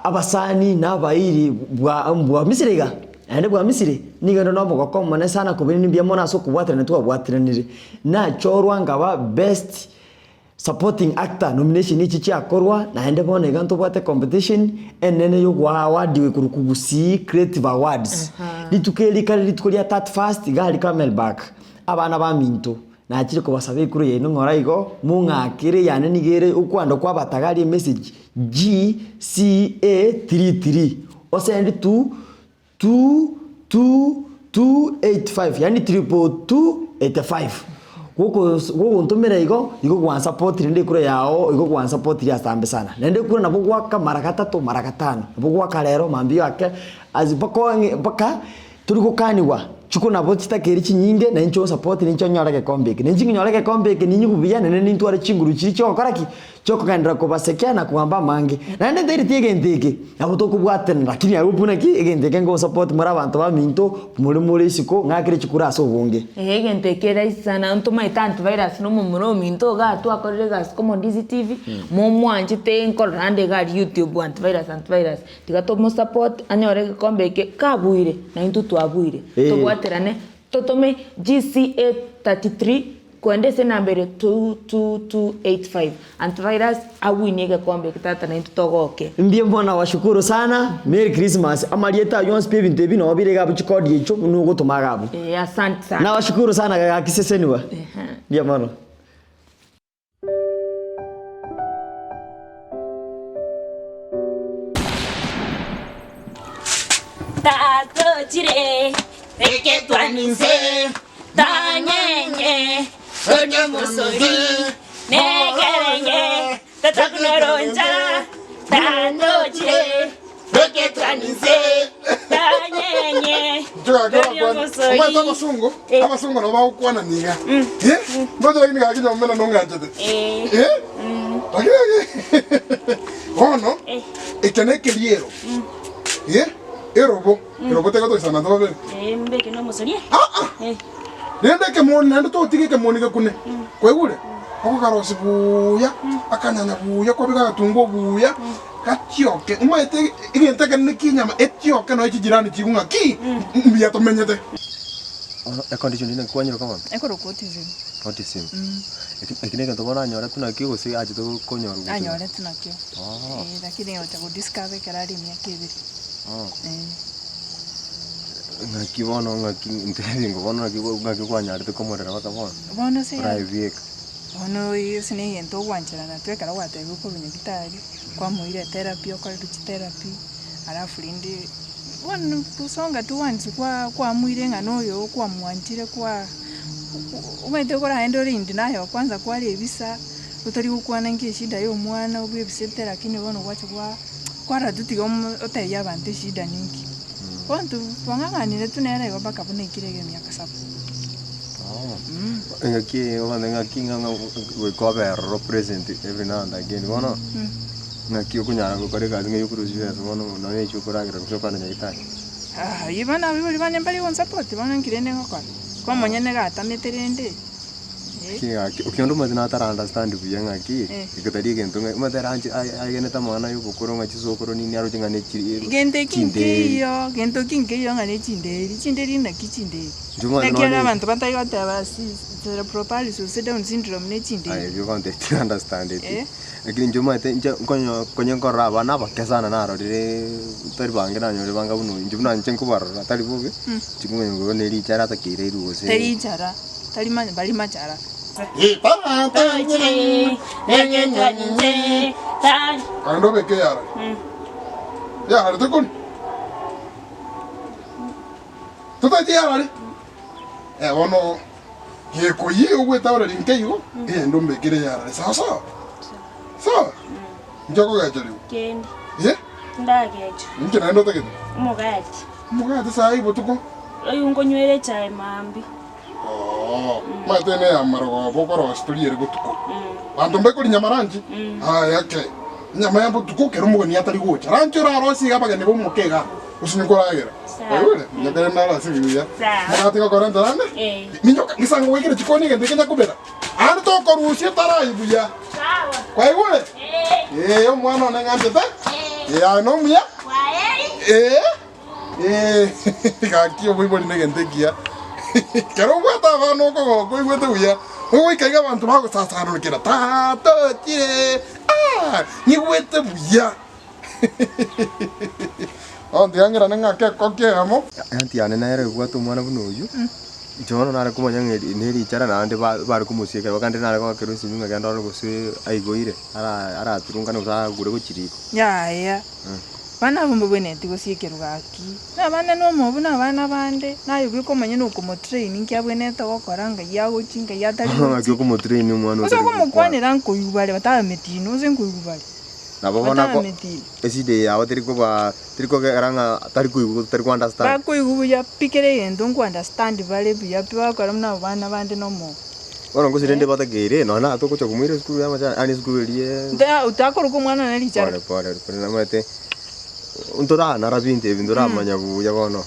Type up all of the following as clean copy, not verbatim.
abasani nabairi bwa Misiriga ande bwa Misiri niga no mugoko sana kubini mbya mona so kubwatira twabwatiranire na chorwa ngaba best supporting actor nomination ichi cyakorwa na ende bone ganto bwate competition enene yo gwa award we kurukubusi creative awards litukeli kali litukolia 31st gali Camelback abana ba Minto na akiri kubasabe kuri yeno ngora igo mungakire yane nigere ukwando kwa batagari message GCA33 osend to 22285 yani 22285 Goko ntumira igo gwa support rinde kure yao igo gwa support ya sambe sana nende kure nabo gwaka mara gatatu mara gatano nabo gwaka rero mambio yake azipaka turi gukaniwa chuko nabo chitakeri chinyinge na incho support nincho nyoreke kombeke ninchi nyoreke kombeke ninyi kubiya nene nintware chinguru chiri cyo karaki cyo kandira ko basekya na kuamba mange na nende ndiri tigenteke abo to kubwatena lakini abupuna ki egenteke ngo support mara abantu ba Minto muri siko ngakire chikura so bunge egenteke raisana ntuma itantu virus no mumuro Minto ga twakorere gas como Dizi TV momwanji te nkorande ga YouTube antivirus tigato mo support anyoreke kombeke kabuire na intu twabuire tobwaterane totome GCA 33 kwendese nambere 22285 antivirus awinige kombe kitata na intutogoke mbie mbona washukuru sana Merry Christmas amalieta yons pe bintebi no bire gabu chikodi echo nugo tumagabu asante sana na washukuru sana akiseseniwa mbie mbona tato chire eke twaninse tanyenye onye musori negerenge tatakunoronja tanochire eke twaninse tanyenye onye musori abasungu no bakwana niga mbozo lakini kakija mmena no ngajete ono ekeneke liero erobo teka to sana to be mbeke no musori nende ke moni nende to tike ke moni ke kune kwegure oko karosi buya akanyanya buya ko biga tungo buya katioke umaite igente ke nikinyama etioke no ikijirani chigunga ki mbiya to menyete e condition ine kwanyiro kama ekoro kotizen autism ekine kanto bona nyora tunakio gose aje to konyoru anyore tunakio lakini yote go discover karari myakebiri ngakibono ngakintelingo bono ngakikwanyarite komorera bakabona bono se private bono yesine yento wanchira na twekara watebe ko binyagitari kwa muire therapy okora therapy alafu lindi bono kusonga tu wanzi kwa muire ngano yo kwa mwanchire kwa umete kora endo lindi nayo kwanza kwa lebisa utari ukwana ngi shida yo mwana ubibisete lakini bono wacha kwa radutiga oteya abantu shida ningi Pontu wanganganire tunere go baka bune kirege myaka sapo. Ngaki obanda ngaki nganga we cover present every now and again bono. Ngaki okunyara go kore gazi ngeyukuru jiwe bono no necho koragira kushokana nyagitani. Ibana bibuli bane mbali on support bono nkirende ngakora. Kwa monyene gatameterende. Ukiondo mazina atara understand buyangaki ikatari gento matara anji agene tamana yo bukoro ngachi sokoro ni nyaro jingane chiri gento kingeyo ngane chinderi na kichinderi nakira abantu batayi batabasi cerebral palsy so down syndrome ne chinderi you can't understand it lakini njuma konyo korra bana bakesana naro dire tari bangira nyore banga bunu njuma nchenko barra tari bobe chikunga ngo ne lichara takire ruose tari chara tari man bali machara Ando beke yara. Yara te kun. Tota yara. Wono ye ko yi o weta ora rinke yo. Ndo beke yara. Sa. Njoko ga jali. Kendi. Ndageje. Nkina ndo take. Mugati sai botuko. Ayungo nywele chai mambi. Matene amaro bokoro story gutuko. Bantu mbeko nyamaranji. Yake. Nyama yambo tuko kero mugo ni atari gocha. Rancho raro siga bagane bo mukega. Usinikolagira. Ayule, nyakere nala sibiya. Mugati ko koranta nande? Minyo kisanga wegire chikoni ngende kenya kubera. Ando to korusie tara ibuya. Sawa. Kwa yule? Yo mwana nangante ta? Ya no muya. Kwaheri. Kakio boi boi negentekia. Kero gwata bano ko ko gwete uya. Oi kaiga bantu bago sasa no kira. Ta to tire. Ni gwete buya. On diangira nenga ke kokye amo. Anti ane na ere gwa tumwana buno uyu. Jono na ko manyang neri chara na ande ba ko musika bakande na ko kero sinyunga ganda ko se aigoire ara turunga no sa gure ko chiriko. Ya. Bana bombo bwene tigo siekero gaki. Na bana no mo buna bana bande. Na yuko komanya no komo training kya bwene to gokoranga ya gochinga ya tari. Ngakyo ko mo training mwana. Uso komo kwanira nko yubale bataba metino uze nko yubale. Na babona ko eside ya oteri ko garanga tari ko understand. Ba ko yubu ya pikere yendo nko understand bale bya piwa kora mna bana bande no mo. Ora ngo sirende bata gere no na to ko chokumire school ya macha ani school rie. Nda utakoro ko mwana na lichara. Pore na mate. Untora na rabinte bindura manya bu ya bono.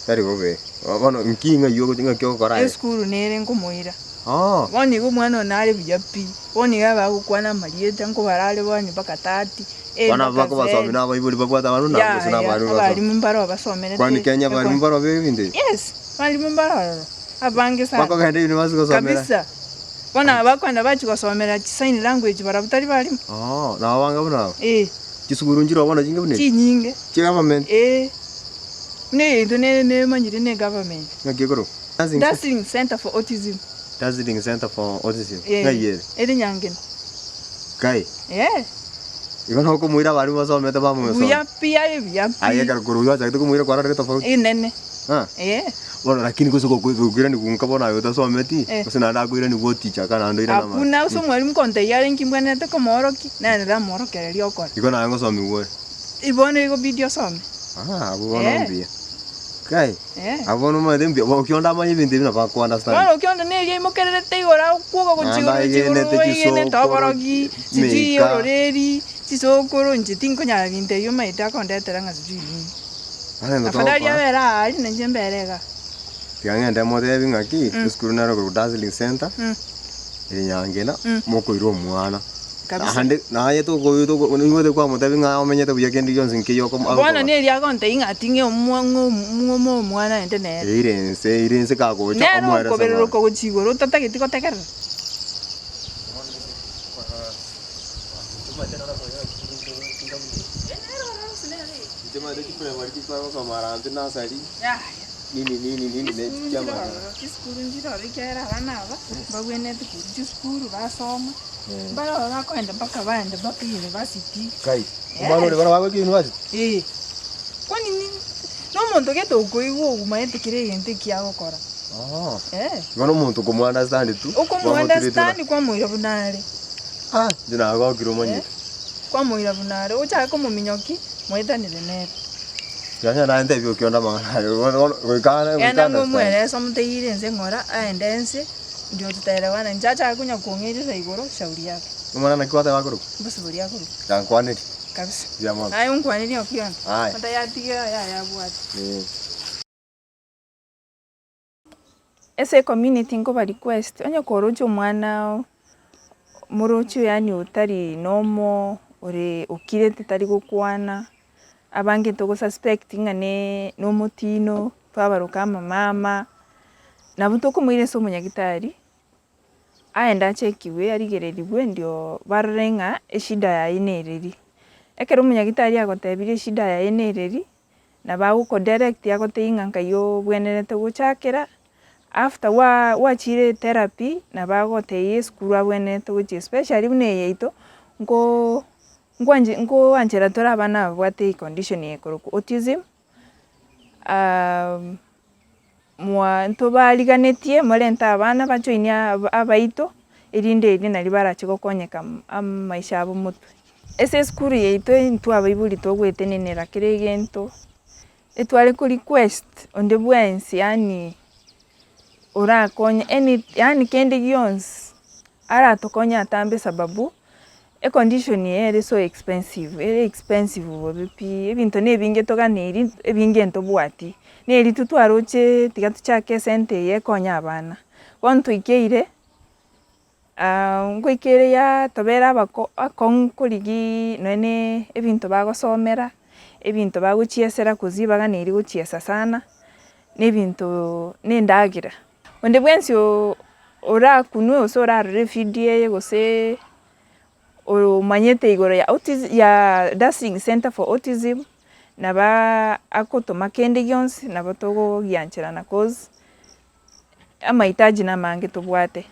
Tari ko be. Bono nkinga yo ko kyo kora. School nere nko moira. Woni go mwana na ale bya pi. Woni ga ba kwana marieta nko barale bani bakatati. Bana bako basome na bayibuli bakwata banu na kusina banu baso. Bali mumbaro basomere. Kwani Kenya bali mumbaro bebinde? Yes, bali mumbaro. Abange sana. Bako gende university kusomera. Kabisa. Bana bakwanda bachi kusomera sign language barabutari bali. Na wanga buna. Kisuguru njiro bana jinga bune. Chinyinge. Government. Ne ndone manyire ne government. Ngakekoro. Dazzling Center for Autism. Dazzling Center for Autism. Ngaye. Ede nyangena. Kai. Ivano ko muira bari basome ta bamu so. Buya pia. Aye kar guru ya jakto ko muira kwara re tofauti. Nene. Bona lakini ko soko kugira ni kunka bona yo ta someti. Kusina da kugira ni go teacher kana ndo ira na ma. Kuna uso mwalimu konte yale nkimbwana ta ko moroki. Na ra moroki ari okora. Iko na ngo somi wo. Ibone iko video some. Abona mbia. Kai. Abono ma dembi bo kionda ma yibinde bina ba ko understand. Bueno, kionda ne ye mokerere te igora kuko ko chigoro ne toborogi. Siji ororeri. Sisokoro nje tinko nya binte yo maita konde teranga siji. Afadhali avera ali nje mberega. Tianga ndemo debi ngaki school na ro Dazzling Center. Iri nyangena moko iro mwana. Hande na yeto ko ngode kwa motabi nga omenyete buya kendi yonse nkiyo ko bona ne ria konte inga tinge mo mwana ente ne irense ka ko cha omwera ko berero ko chigoro tatagiti ko tekera Jema de kipre marki kwa ko marante na sari nini ne chama kiskuru njira rikera bana bagwene tu skuru basoma bara bakwenda mpaka bande mpaka university kai umano le bara wako university kwani no muntu geto kuiwo umaete kire yente kiago kora bano muntu ko understand tu uko understand kwa moira bunare jina go kiro manyi kwa moira bunare ucha ko muminyoki moitanire nere Yanya na ente bio kionda mangana go kana ena no mwere somte irense ngora aendense ndio tutaelewana njacha kunya kuongeza igoro shauri yake mwana na kwata wakuru basi buri yakuru tankwaniri kabisa ya mama ayo nkwaniri okiona hata yatiga ya bwati ese community ngo ba request onye korocho mwana murocho yani utari nomo ore ukirete tari gukwana abange to suspect ngane no mutino twabaruka mama na buto kumwire so munyagitari aenda chekiwe arigereribwe ndio barenga eshida ya inereri ekero munyagitari agotebire eshida ya inereri na baguko direct yagotinga nkayo bwenerete guchakera after wachire therapy na bagoteye skuru abwenerete guchi especially bune yeito ngo anjera tora bana bwate condition yekoroku autism mwa ntobaliganetie molenta abana bajoinia abaito irinde iri nari barachiko konyeka amaisha abo mutwe ese skuru yeito ntu abaibuli togwete nenera kire gento etwale ku request onde bwensi yani ora konya yani kende gions ara tokonya atambe sababu condition ere so expensive obipi ebinto nebinge toganeri ebinge ntobwati neri tutwaroche tigatuchake sente ye konya abana wantu ikeire Ngoikeria tobera akonkurigi nene ebinto bagosomera ebinto bagochiesera kuzi baganeri gochiesa sana nebinto nendagira onde bwensi orakunwe ose orarore video eye gose omanyete igoro ya Dancing Center for Autism naba akotoma kende gionsi nabo togogiancherana cause amahitaji namange tobwate.